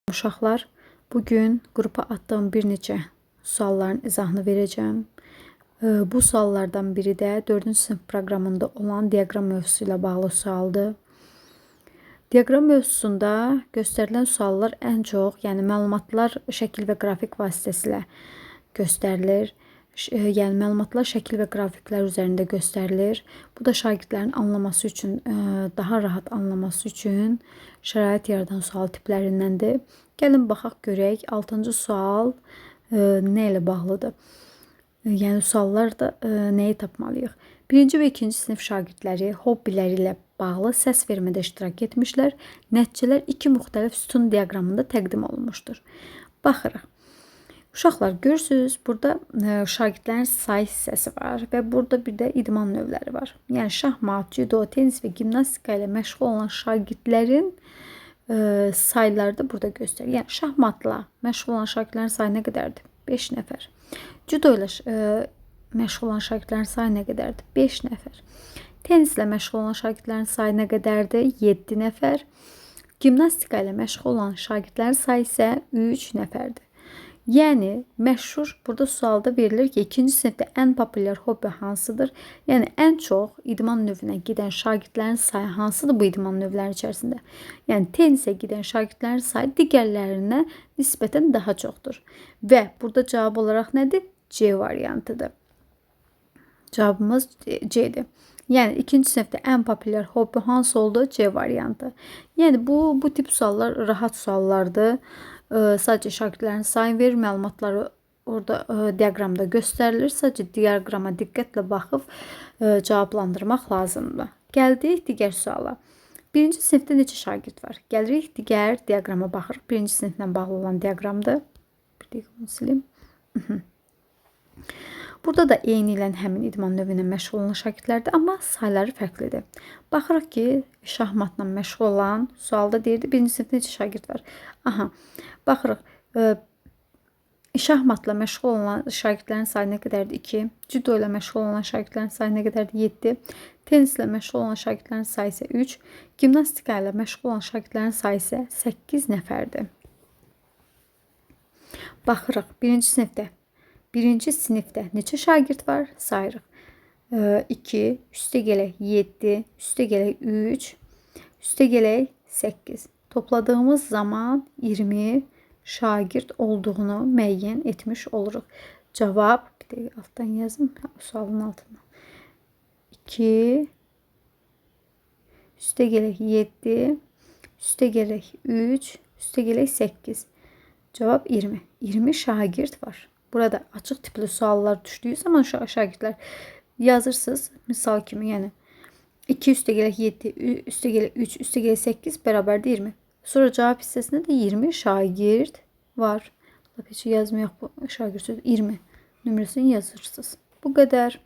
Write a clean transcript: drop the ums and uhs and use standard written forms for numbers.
Uşaqlar, bugün qrupa atdığım bir neçə sualların izahını verəcəm. Bu suallardan biri də 4-cü sinif proqramında olan diaqram mövzusu ilə bağlı sualdır. Diaqram mövzusunda göstərilən suallar ən çox, yəni məlumatlar şəkil və qrafik vasitəsilə göstərilir. Yəni məlumatlar şəkil və qrafiklər üzərində göstərilir. Bu da şagirdlərin anlaması üçün, daha rahat anlaması üçün şərait yaradan sual tiplərindəndir. Gəlin baxaq görək 6-cı sual nə ilə bağlıdır. Yəni suallarda nəyi tapmalıyıq? 1-ci və 2-ci sinif şagirdləri hobbiləri ilə bağlı səs vermədə iştirak etmişlər. Nəticələr iki müxtəlif sütun diaqramında təqdim olunmuşdur. Baxırıq. Uşaqlar, görürsünüz, burada şagirdlərin sayı hissəsi var və burada bir də idman növləri var. Yəni şahmat, judo, tenis və gimnastika ilə məşğul olan şagirdlərin sayıları da burada göstərir. Yəni şahmatla məşğul olan şagirdlərin sayı nə qədərdir? 5 nəfər. Judo ilə məşğul olan şagirdlərin sayı nə qədərdir? 5 nəfər. Tenislə məşğul olan şagirdlərin sayı nə qədərdir? 7 nəfər. Gimnastika ilə məşğul olan şagirdlərin sayı isə 3 nəfərdir. Yəni məşhur burada sualda verilir ki, 2-ci sinifdə ən populyar hobbi hansıdır? Yəni ən çox idman növünə gedən şagirdlərin sayı hansıdır bu idman növləri içərisində? Yəni tenisə gedən şagirdlərin sayı digərlərinə nisbətən daha çoxdur. Və burada cavab olaraq nədir? C variantıdır. Cavabımız C'dir. Yəni 2-ci sinifdə ən populyar hobbi hansı oldu? C variantı. Yəni bu tip suallar rahat suallardır. Sadəcə şagirdlərin sayını verir, məlumatları orada diaqramda göstərilir. Sadəcə diaqrama diqqətlə baxıb cavablandırmaq lazımdır. Gəldik digər suala. 1-ci sinifdə neçə şagird var? Gəlirik digər diaqrama baxırıq. 1-ci siniflə bağlı olan diaqramdır. Bir dəqiqə onu silim. Burada da eyni ilə həmin idman növünə məşğul olan şagirdlərdir, amma sayları fərqlidir. Baxırıq ki, şahmatla məşğul olan sualda deyirdi, 1-ci sinifdə neçə şagird var? Aha, baxırıq, şahmatla məşğul olan şagirdlərin sayı nə qədərdir? 2. Judo ilə məşğul olan şagirdlərin sayı nə qədərdir? 7. Tenislə məşğul olan şagirdlərin sayı isə 3. Gimnastika ilə məşğul olan şagirdlərin sayı isə 8 nəfərdir. Baxırıq, 1-ci sinifdə neçə şagird var? Sayırıq. 2, üstə gələk 7, üstə gələk 3, üstə gələk 8. Topladığımız zaman 20 şagird olduğunu müəyyən etmiş oluruq. Cavab, bir dəqiqə altdan yazım, sualın altından. 2, üstə gələk 7, üstə gələk 3, üstə gələk 8. Cavab 20. 20 şagird var. Burada açıq tipli suallar düşdüyü zaman şagirdlər yazırsınız. Misal kimi, yəni 2 üstə gələk 7, üstə gələk 3, üstə gələk 8 bərabərdir 20. Sonra cavab hissəsində də 20 şagird var. Heç yazmayaq bu şagird sözü 20 nömrəsini yazırsınız. Bu qədər.